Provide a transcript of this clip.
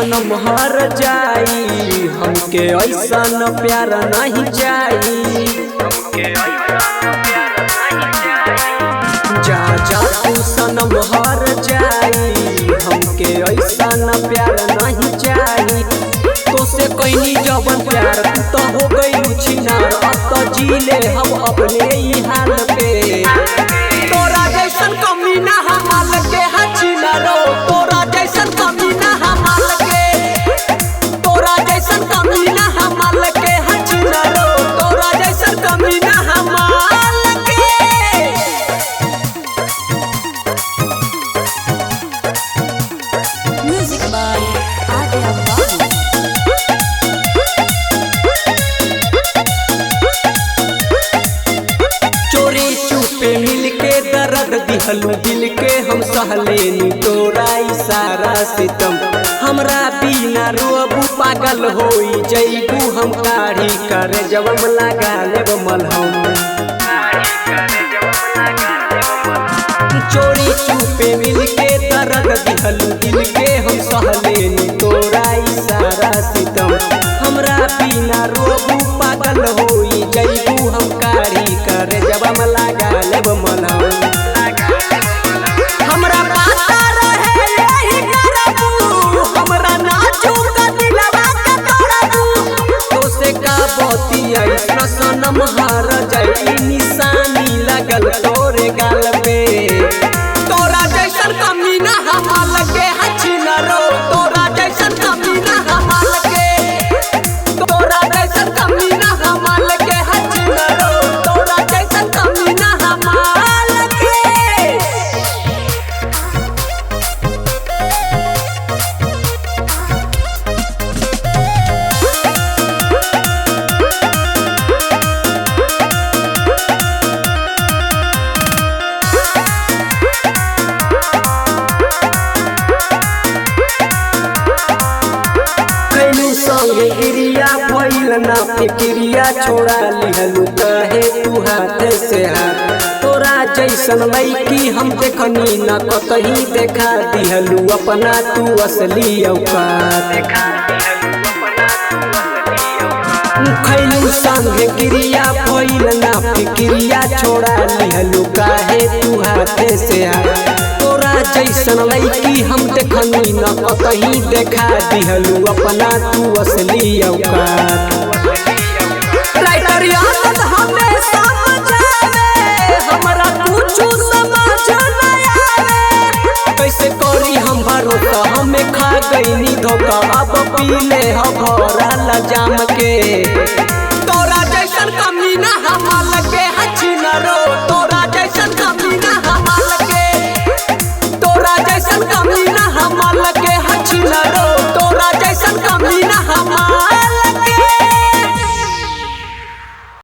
सनम हर जाई, हमके ऐसा न प्यार नहीं जाई। जा जा तू सनम हर जाई, हमके ऐसा न प्यार नहीं जाई। तो से कहीं जबन प्यार तो हो गई छिनार, अब तो जी ले हम अपने ही हाल पे। तोरा जैसन कमी ना हमाल के हचिनारो, तोरा जैसन कमी ना हमाल के, तोरा जैसन कमी ना हमाल के हचिनारो, तोरा जैसन कमी ना हमाल के। Music by Adya Babu। चोरी चुपे मिलके दर्द दिहलू दिल के, हम सहलेनी तोरा इशारा सितम। हमरा बिना रोबू पागल होई जईबू, हम काढ़ी करे जब लगा लेब मलहम। चोरी चुपे मिलके दर्द दिहलू दिल के, हम सहलेनी तोरा इशारा सितम। हमरा बिना रोबू पागल होई जईबू, हम काढ़ी करे जब लगा लेब मलहम। हमरा पता रहे यही करबू, हमरा नाजुक दिलवा के तोड़बू। तो से का बतिया इतना सनम हार जाई, निशानी लगल तोरे गाल पे। तोरा जैसन कमी ना हमाल के हचिनारो, तोरा जैसन कमी ना हमाल के, तोरा जैसन कमी ना हमाल के हचिनारो, तोरा जैसन कमी ना हमाल के। संगे गिरिया भइल ना फिक्रिया, छोड़ा लिहलू कहे तू हाथ से हाथ। तोरा जैसन लईकी हम देखनी न कतही, देखा दिहलू अपना तू असली औकात। खैलू संगे गिरिया भइल ना फिक्रिया, छोड़ा लिहलू काहे तू हाथ से हाथ। तोरा जैसन लईकी हम देखनी न कतही, देखा दिहलू अपना तू असली औकात। राइटर याद हमें समझावे, हमरा कुछु समझ नहीं आवे। कैसे करी हम भरोसा, हमें खा गईनी धोखा, अब पीले हम भरल जाम के।